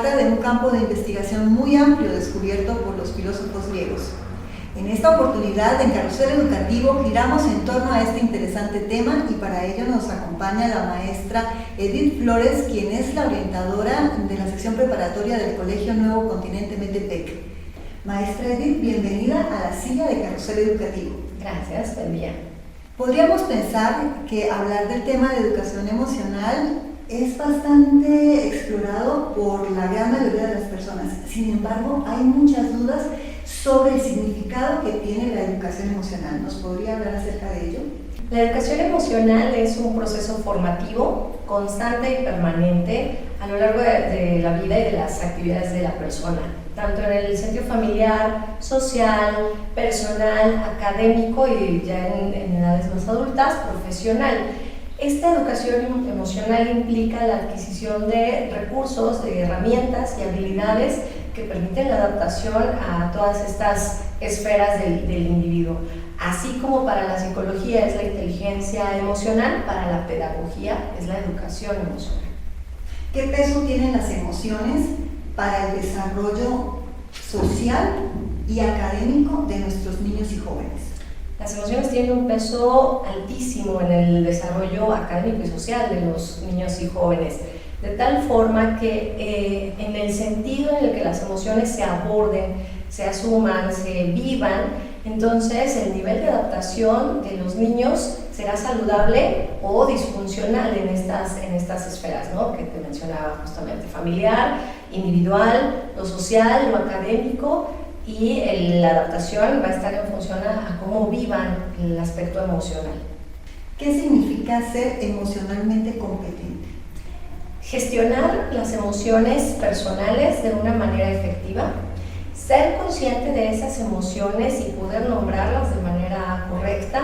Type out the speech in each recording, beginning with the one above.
trata de un campo de investigación muy amplio descubierto por los filósofos griegos. En esta oportunidad, en Carrusel Educativo, giramos en torno a este interesante tema y para ello nos acompaña la maestra Edith Flores, quien es la orientadora de la sección preparatoria del Colegio Nuevo Continente Metepec. Maestra Edith, bienvenida a la silla de Carrusel Educativo. Gracias, buen día. Podríamos pensar que hablar del tema de educación emocional es bastante explorado por la gran mayoría de las personas. Sin embargo, hay muchas dudas sobre el significado que tiene la educación emocional. ¿Nos podría hablar acerca de ello? La educación emocional es un proceso formativo, constante y permanente a lo largo de la vida y de las actividades de la persona, tanto en el sentido familiar, social, personal, académico y ya en edades más adultas, profesional. Esta educación emocional implica la adquisición de recursos, de herramientas y habilidades que permiten la adaptación a todas estas esferas del individuo. Así como para la psicología es la inteligencia emocional, para la pedagogía es la educación emocional. ¿Qué peso tienen las emociones para el desarrollo social y académico de nuestros niños y jóvenes? Las emociones tienen un peso altísimo en el desarrollo académico y social de los niños y jóvenes, de tal forma que en el sentido en el que las emociones se aborden, se asuman, se vivan, entonces el nivel de adaptación de los niños será saludable o disfuncional en estas esferas, ¿no? Que te mencionaba justamente, familiar, individual, lo social, lo académico, y la adaptación va a estar en función a cómo vivan el aspecto emocional. ¿Qué significa ser emocionalmente competente? Gestionar las emociones personales de una manera efectiva, ser consciente de esas emociones y poder nombrarlas de manera correcta,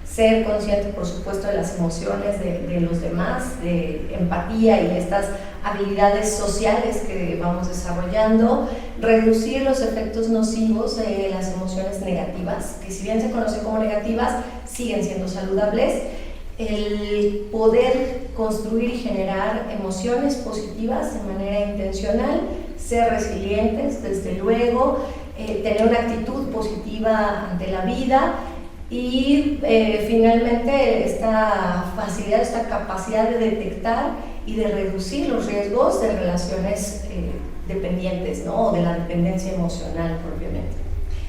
ser consciente, por supuesto, de las emociones de los demás, de empatía y estas habilidades sociales que vamos desarrollando, reducir los efectos nocivos de las emociones negativas, que si bien se conocen como negativas, siguen siendo saludables, el poder construir y generar emociones positivas de manera intencional, ser resilientes, desde luego, tener una actitud positiva ante la vida y finalmente esta facilidad, esta capacidad de detectar y de reducir los riesgos de relaciones dependientes, ¿no? O de la dependencia emocional propiamente.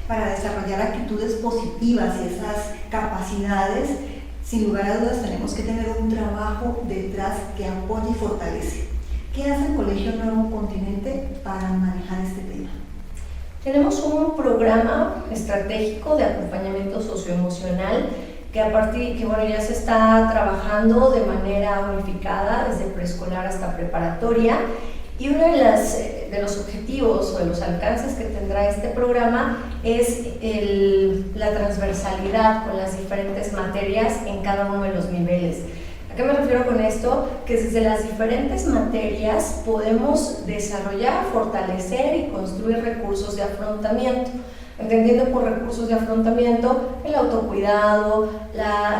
Para desarrollar actitudes positivas y esas capacidades, sin lugar a dudas tenemos que tener un trabajo detrás que apoye y fortalece. ¿Qué hace el Colegio Nuevo Continente para manejar este tema? Tenemos un programa estratégico de acompañamiento socioemocional que ya se está trabajando de manera unificada desde preescolar hasta preparatoria, y uno de los objetivos o de los alcances que tendrá este programa es la transversalidad con las diferentes materias en cada uno de los niveles. ¿A qué me refiero con esto? Que desde las diferentes materias podemos desarrollar, fortalecer y construir recursos de afrontamiento, entendiendo por recursos de afrontamiento el autocuidado,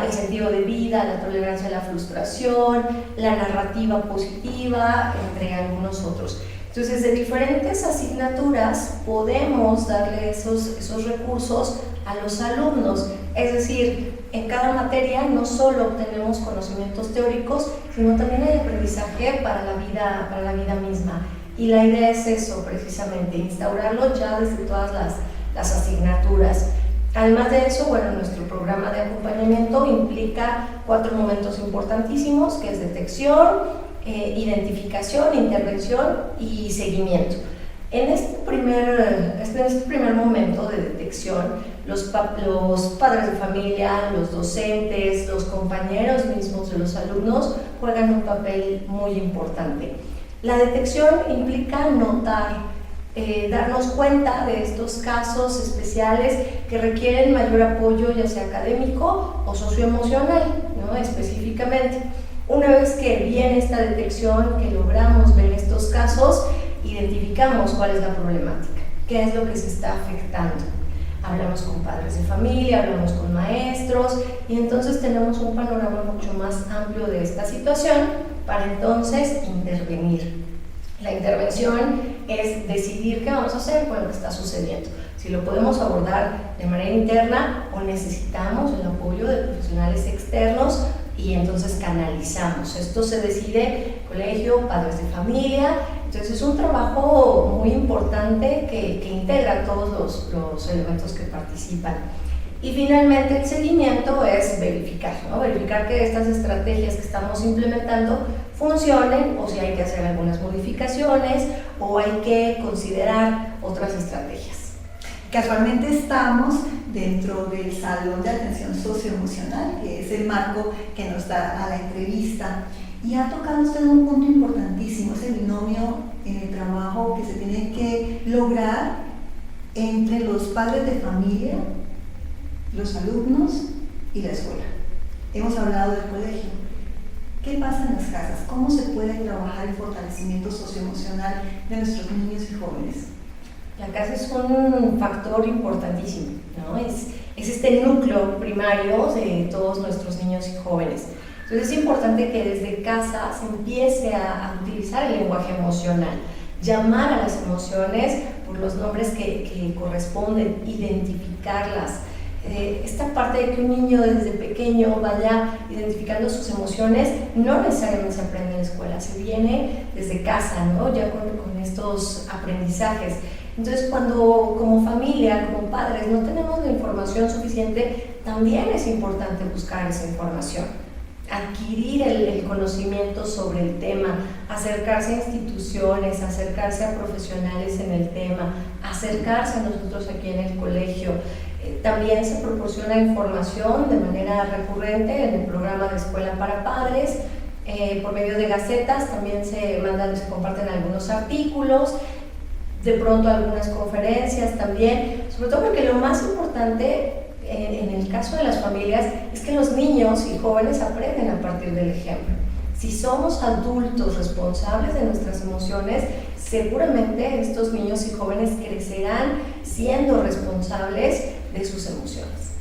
el sentido de vida, la tolerancia a la frustración, la narrativa positiva, entre algunos otros. Entonces, de diferentes asignaturas podemos darle esos recursos a los alumnos, es decir, en cada materia no solo obtenemos conocimientos teóricos, sino también hay aprendizaje para la vida misma. Y la idea es eso, precisamente, instaurarlo ya desde todas las asignaturas. Además de eso, bueno, nuestro programa de acompañamiento implica 4 momentos importantísimos, que es detección, identificación, intervención y seguimiento. En este primer momento de detección, los padres de familia, los docentes, los compañeros mismos de los alumnos juegan un papel muy importante. La detección implica notar, darnos cuenta de estos casos especiales que requieren mayor apoyo, ya sea académico o socioemocional, ¿no? Específicamente. Una vez que viene esta detección, que logramos ver estos casos, identificamos cuál es la problemática, qué es lo que se está afectando. Hablamos con padres de familia, hablamos con maestros y entonces tenemos un panorama mucho más amplio de esta situación para entonces intervenir. La intervención es decidir qué vamos a hacer con lo que está sucediendo. Si lo podemos abordar de manera interna o necesitamos el apoyo de profesionales externos y entonces canalizamos. Esto se decide colegio, padres de familia. Entonces es un trabajo muy importante que integra todos los elementos que participan. Y finalmente el seguimiento es verificar, ¿no? Verificar que estas estrategias que estamos implementando funcionen, o si hay que hacer algunas modificaciones o hay que considerar otras estrategias. Casualmente estamos dentro del Salón de Atención Socioemocional, que es el marco que nos da a la entrevista. Y ha tocado usted un punto importantísimo, ese binomio en el trabajo que se tiene que lograr entre los padres de familia, los alumnos y la escuela. Hemos hablado del colegio. ¿Qué pasa en las casas? ¿Cómo se puede trabajar el fortalecimiento socioemocional de nuestros niños y jóvenes? La casa es un factor importantísimo, ¿no? Es este núcleo primario de todos nuestros niños y jóvenes. Entonces es importante que desde casa se empiece a utilizar el lenguaje emocional, llamar a las emociones por los nombres que corresponden, identificarlas. Esta parte de que un niño desde pequeño vaya identificando sus emociones no necesariamente se aprende en la escuela, se viene desde casa, ¿no? Ya con estos aprendizajes. Entonces, cuando como familia, como padres, no tenemos la información suficiente, también es importante buscar esa información, adquirir el conocimiento sobre el tema, acercarse a instituciones, acercarse a profesionales en el tema, acercarse a nosotros aquí en el colegio. También se proporciona información de manera recurrente en el programa de Escuela para Padres, por medio de gacetas, también se comparten algunos artículos, de pronto algunas conferencias también, sobre todo porque lo más importante en el caso de las familias es que los niños y jóvenes aprenden a partir del ejemplo. Si somos adultos responsables de nuestras emociones, seguramente estos niños y jóvenes crecerán siendo responsables de sus emociones.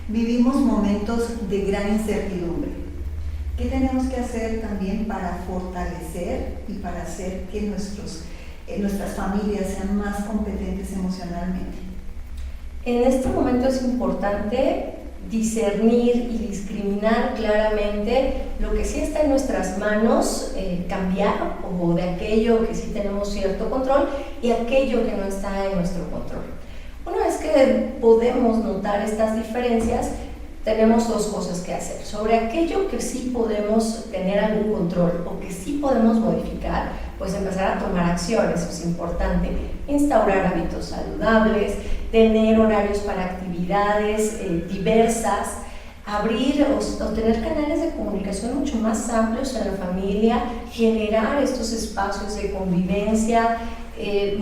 Vivimos momentos de gran incertidumbre. ¿Qué tenemos que hacer también para fortalecer y para hacer que nuestras familias sean más competentes emocionalmente? En este momento es importante discernir y discriminar claramente lo que sí está en nuestras manos, cambiar, o de aquello que sí tenemos cierto control y aquello que no está en nuestro control. Una vez que podemos notar estas diferencias, tenemos dos cosas que hacer. Sobre aquello que sí podemos tener algún control o que sí podemos modificar, pues empezar a tomar acciones. Eso es importante. Instaurar hábitos saludables, tener horarios para actividades diversas, abrir o tener canales de comunicación mucho más amplios en la familia, generar estos espacios de convivencia,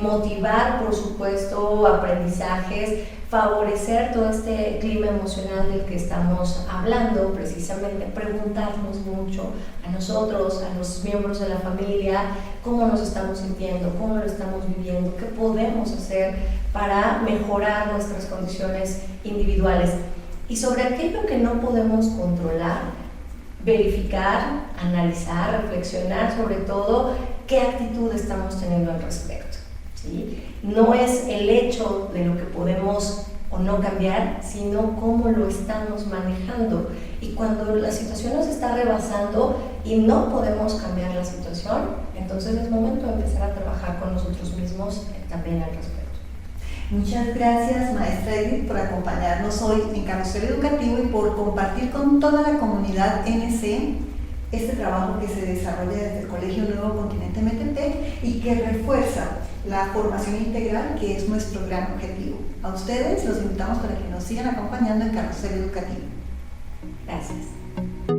motivar, por supuesto, aprendizajes, favorecer todo este clima emocional del que estamos hablando, precisamente preguntarnos mucho a nosotros, a los miembros de la familia, cómo nos estamos sintiendo, cómo lo estamos viviendo, qué podemos hacer para mejorar nuestras condiciones individuales. Y sobre aquello que no podemos controlar, verificar, analizar, reflexionar sobre todo qué actitud estamos teniendo al respecto, ¿sí? No es el hecho de lo que podemos o no cambiar, sino cómo lo estamos manejando. Y cuando la situación nos está rebasando y no podemos cambiar la situación, entonces es momento de empezar a trabajar con nosotros mismos también al respecto. Muchas gracias, maestra Edith, por acompañarnos hoy en Carrusel Educativo y por compartir con toda la comunidad NC este trabajo que se desarrolla desde el Colegio Nuevo Continente Metepec y que refuerza la formación integral, que es nuestro gran objetivo. A ustedes los invitamos para que nos sigan acompañando en Carrusel Educativo. Gracias.